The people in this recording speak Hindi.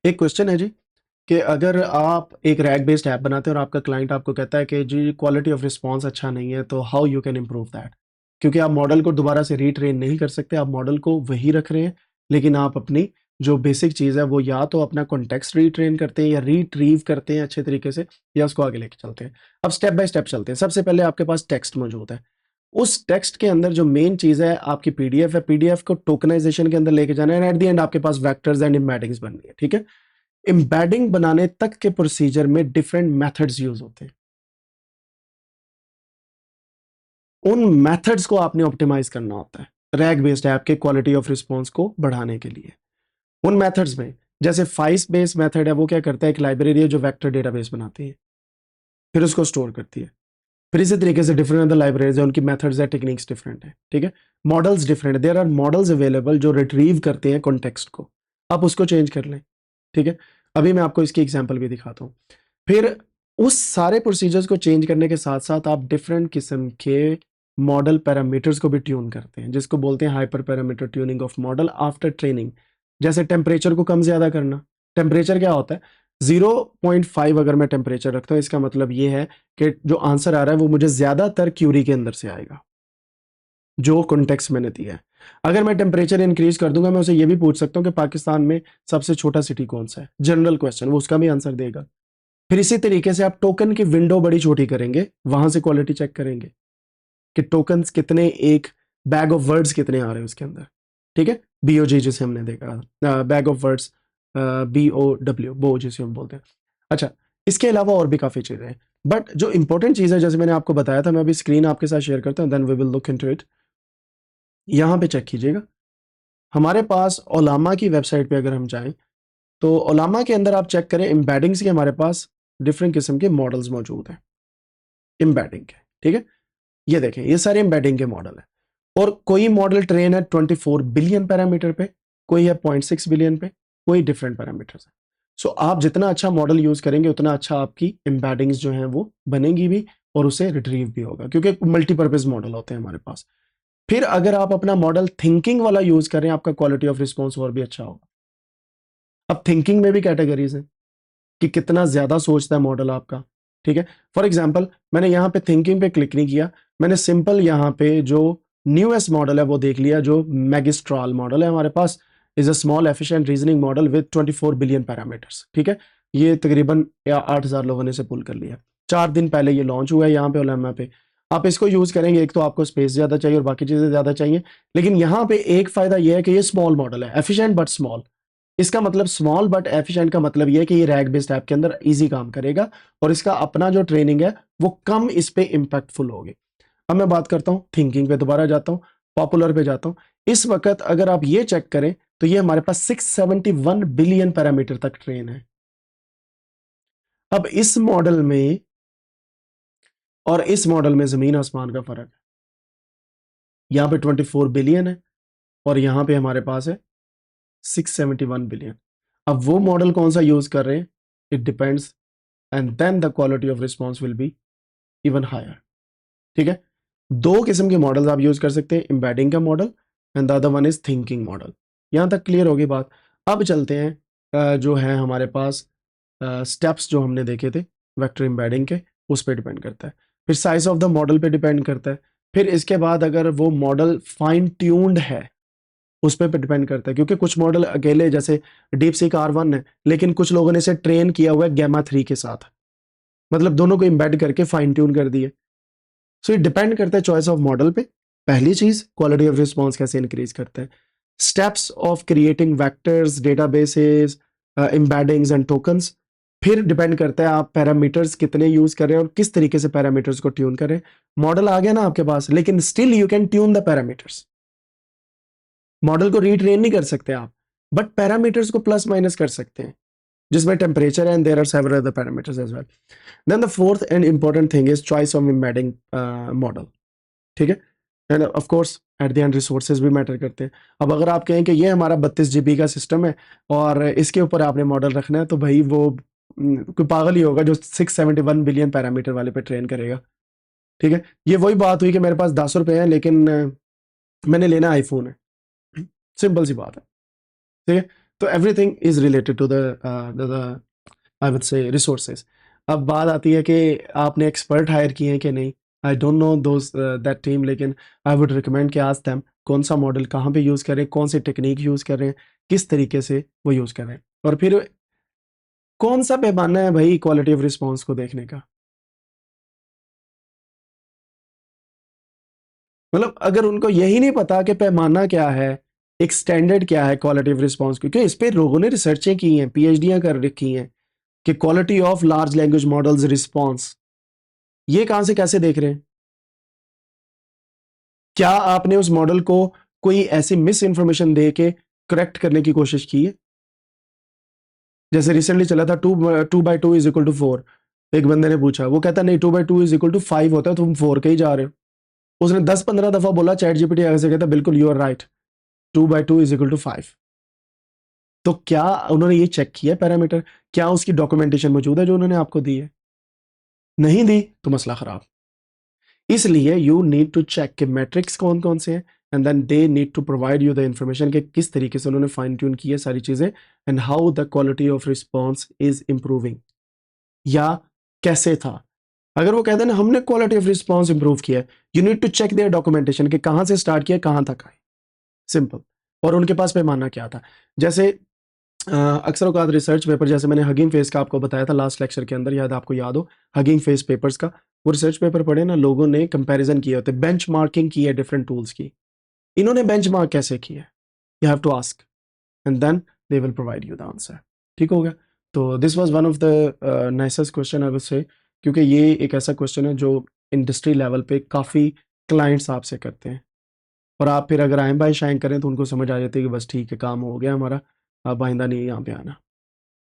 एक क्वेश्चन है जी कि अगर आप एक रैग बेस्ड ऐप बनाते हैं और आपका क्लाइंट आपको कहता है कि जी क्वालिटी ऑफ रिस्पांस अच्छा नहीं है, तो how you can improve that? क्योंकि आप मॉडल को दोबारा से रीट्रेन नहीं कर सकते, आप मॉडल को वही रख रहे हैं, लेकिन आप अपनी जो बेसिक चीज़ है वो या तो अपना कॉन्टेक्स्ट रीट्रेन करते हैं या रिट्रीव करते हैं अच्छे तरीके से, या उसको आगे लेके चलते हैं। अब स्टेप बाय स्टेप चलते हैं। सबसे पहले आपके पास टेक्स्ट मौजूद है, उस टेक्स्ट के अंदर जो मेन चीज़ है आपकी पीडीएफ है, पीडीएफ को टोकनाइजेशन के अंदर लेके जाना है, एट द एंड आपके पास वेक्टर्स एंड एम्बेडिंग्स बननी है। ठीक है, एम्बेडिंग बनाने तक के प्रोसीजर में डिफरेंट मेथड्स यूज होते हैं। उन मेथड्स को आपने ऑप्टिमाइज करना होता है रैग बेस्ड ऐप के क्वालिटी ऑफ रिस्पांस को बढ़ाने के लिए। उन मेथड्स में जैसे फाइस बेस्ड मेथड है, वो क्या करता है, एक लाइब्रेरी है जो वेक्टर डेटाबेस बनाती है, फिर उसको स्टोर करती है। फिर इसी तरीके से डिफरेंट अदर लाइब्रेरीज है, उनकी मेथड्स है, टेक्निक्स डिफरेंट है। ठीक है, मॉडल्स डिफरेंट है, देयर आर मॉडल्स अवेलेबल जो रिट्रीव करते हैं कॉन्टेक्स्ट को, आप उसको चेंज कर लें। ठीक है, अभी मैं आपको इसकी एग्जांपल भी दिखाता हूँ। फिर उस सारे प्रोसीजर्स को चेंज करने के साथ साथ आप डिफरेंट किस्म के मॉडल पैरामीटर्स को भी ट्यून करते हैं, जिसको बोलते हैं hyper parameter tuning of model after training. जैसे टेम्परेचर को कम ज्यादा करना। टेम्परेचर क्या होता है, 0.5 अगर मैं टेम्परेचर रखता हूँ, इसका मतलब ये है कि जो आंसर आ रहा है वो मुझे ज्यादातर क्यूरी के अंदर से आएगा, जो कॉन्टेक्स्ट मैंने दिया है। अगर मैं टेम्परेचर इंक्रीज कर दूंगा, मैं उसे ये भी पूछ सकता हूँ कि पाकिस्तान में सबसे छोटा सिटी कौन सा है, जनरल क्वेश्चन, वो उसका भी आंसर देगा। फिर इसी तरीके से आप टोकन की विंडो बड़ी छोटी करेंगे, वहां से क्वालिटी चेक करेंगे कि टोकन्स कितने, एक बैग ऑफ वर्ड्स कितने आ रहे हैं उसके अंदर। ठीक है, बीओजी जिसे हमने देखा, बैग ऑफ वर्ड्स, BOW, बो जिसे हम बोलते हैं। अच्छा, इसके अलावा और भी काफ़ी चीज़ें हैं, बट जो इंपॉर्टेंट चीज़ है, जैसे मैंने आपको बताया था, मैं अभी स्क्रीन आपके साथ शेयर करता हूँ, then we will look into it. यहाँ पे चेक कीजिएगा, हमारे पास ओलामा की वेबसाइट पे अगर हम जाएं, तो ओलामा के अंदर आप चेक करें, एम्बेडिंग्स के हमारे पास डिफरेंट किस्म के मॉडल्स मौजूद हैं एम्बेडिंग के। ठीक है, ये देखें, ये सारे एम्बेडिंग के मॉडल है, और कोई मॉडल ट्रेन है 24 बिलियन पैरामीटर पे, कोई है 0.6 बिलियन पे, कोई डिफरेंट पैरामीटर्स है। सो आप जितना अच्छा मॉडल यूज करेंगे उतना अच्छा आपकी एम्बेडिंग्स जो हैं वो बनेंगी भी, और उसे रिट्रीव भी होगा, क्योंकि मल्टीपर्पज मॉडल होते हैं हमारे पास। फिर अगर आप अपना मॉडल थिंकिंग वाला यूज करें, आपका क्वालिटी ऑफ रिस्पॉन्स और भी अच्छा होगा। अब थिंकिंग में भी कैटेगरीज हैं कि कितना ज्यादा सोचता है मॉडल आपका। ठीक है, फॉर एग्जाम्पल मैंने यहाँ पे थिंकिंग पे क्लिक नहीं किया, मैंने सिंपल यहाँ पे जो न्यूएस्ट मॉडल है वो देख लिया, जो मैगिस्ट्राल मॉडल है हमारे पास, is a small efficient reasoning model with 24 billion parameters. ठीक है, ये तकरीबन 8,000 लोगों ने इसे पुल कर लिया, 4 दिन पहले ये लॉन्च हुआ है यहाँ पे ओलामा पे। आप इसको यूज करेंगे, एक तो आपको स्पेस ज्यादा चाहिए और बाकी चीजें ज्यादा चाहिए, लेकिन यहाँ पे एक फायदा यह है कि ये स्मॉल मॉडल है, एफिशिएंट बट स्मॉल। इसका मतलब स्मॉल बट एफिशिएंट का मतलब ये है कि ये रैग बेस्ड ऐप के अंदर इजी काम करेगा, और इसका अपना जो ट्रेनिंग है वो कम इस पे इम्पैक्टफुल होगी। अब मैं बात करता हूं थिंकिंग पे, दोबारा जाता हूं, पॉपुलर पे जाता हूं। इस वक्त अगर आप ये चेक करें तो ये हमारे पास 671 बिलियन पैरामीटर तक ट्रेन है। अब इस मॉडल में और इस मॉडल में जमीन आसमान का फर्क है। यहां पे 24 बिलियन है और यहां पे हमारे पास है 671 बिलियन। अब वो मॉडल कौन सा यूज कर रहे हैं, it depends, and then the quality of response will be even higher. ठीक है, दो किस्म के मॉडल्स आप यूज कर सकते हैं, एम्बेडिंग का model and the other one is thinking model. यहां तक क्लियर होगी बात। अब चलते हैं जो है हमारे पास स्टेप्स जो हमने देखे थे वेक्टर एम्बेडिंग के, उस पर डिपेंड करता है। फिर साइज ऑफ द मॉडल पे डिपेंड करता है। फिर इसके बाद अगर वो मॉडल फाइन ट्यून्ड है, उस पर डिपेंड करता है, क्योंकि कुछ मॉडल अकेले, जैसे डीप सीक R1 है, लेकिन कुछ लोगों ने इसे ट्रेन किया हुआ है गैमा 3 के साथ, मतलब दोनों को इम्बेड करके फाइन ट्यून कर दिए। सो ये डिपेंड करता है चॉइस ऑफ मॉडल पे। पहली चीज, क्वालिटी ऑफ रिस्पॉन्स कैसे इंक्रीज करता है। Steps of creating vectors, databases, embeddings and tokens. फिर डिपेंड करता है आप पैरामीटर्स कितने यूज कर रहे हैं और किस तरीके से पैरामीटर्स को ट्यून करें। मॉडल आ गया ना आपके पास, लेकिन still you can tune the parameters. Model को रीट्रेन नहीं कर सकते आप, बट पैरामीटर्स को प्लस माइनस कर सकते हैं, जिसमें टेम्परेचर है, and there are several other parameters as well. Then the fourth and important thing is choice of embedding model. ठीक है, and of course at the end resources भी मैटर करते हैं। अब अगर आप कहें कि ये हमारा 32 GB का सिस्टम है और इसके ऊपर आपने मॉडल रखना है, तो भाई वो कोई पागल ही होगा जो 671 बिलियन पैरामीटर वाले पे ट्रेन करेगा। ठीक है, ये वही बात हुई कि मेरे पास 10 रुपए है, लेकिन मैंने लेना आईफोन है, सिंपल सी बात है। ठीक है, तो everything is related to the I would say resources. अब बात आती है कि आपने एक्सपर्ट हायर किए हैं कि नहीं, I don't know those that team, लेकिन आई वुड रिकमेंड कि आज देम कौन सा मॉडल कहाँ पे यूज़ कर रहे हैं, कौन सी टेक्निक यूज़ कर रहे हैं, किस तरीके से वो यूज़ कर रहे हैं, और फिर कौन सा पैमाना है भाई क्वालिटी ऑफ रिस्पॉन्स को देखने का। मतलब अगर उनको यही नहीं पता कि पैमाना क्या है, एक स्टैंडर्ड क्या है क्वालिटी ऑफ रिस्पॉन्स, क्योंकि इस पे लोगों ने रिसर्चें की हैं, पीएचडियां कर रखी हैं कि quality of large language models response, ये कहां से कैसे देख रहे हैं? क्या आपने उस मॉडल को कोई ऐसी मिस इन्फॉर्मेशन दे के करेक्ट करने की कोशिश की है? जैसे रिसेंटली चला था 2/2 = 4, एक बंदे ने पूछा, वो कहता नहीं 2/2 = 5 होता है, तुम 4 के ही जा रहे हो। उसने 10-15 दफा बोला, चैट जीपीटी ऐसे कहता बिल्कुल यू आर राइट, 2/2 = 5। तो क्या उन्होंने ये चेक किया पैरामीटर? क्या उसकी डॉक्यूमेंटेशन मौजूद है जो उन्होंने आपको दी है? नहीं दी तो मसला खराब। इसलिए यू नीड टू चेक कि मैट्रिक्स कौन कौन से हैं, and then they need to provide you the information कि किस तरीके से उन्होंने फाइन ट्यून की है सारी चीजें, and how the quality of response is improving, या कैसे था। अगर वो कहते हैं ना हमने क्वालिटी ऑफ रिस्पॉन्स इंप्रूव किया है, you need to check their documentation कि कहां से स्टार्ट किया कहां तक आए, सिंपल। और उनके पास पैमाना क्या था। जैसे अक्सर औकात रिसर्च पेपर, जैसे मैंने हगिंग फेस का आपको बताया था लास्ट लेक्चर के अंदर, याद आपको याद हो, हगिंग फेस पेपर्स का वो रिसर्च पेपर पढ़े ना, लोगों ने कंपैरिजन किए होते, बेंचमार्किंग की है डिफरेंट टूल्स की। इन्होंने बेंचमार्क कैसे किया है, you have to ask, and then they will provide you the answer. ठीक हो गया। तो this was one of the nicest question I would say, क्योंकि ये एक ऐसा क्वेश्चन है जो इंडस्ट्री लेवल पे काफ़ी क्लाइंट्स आपसे करते हैं, और आप फिर अगर आए बाय शाइन करें तो उनको समझ आ जाती है कि बस ठीक है काम हो गया हमारा, अब आइंदा नहीं यहाँ पे आना।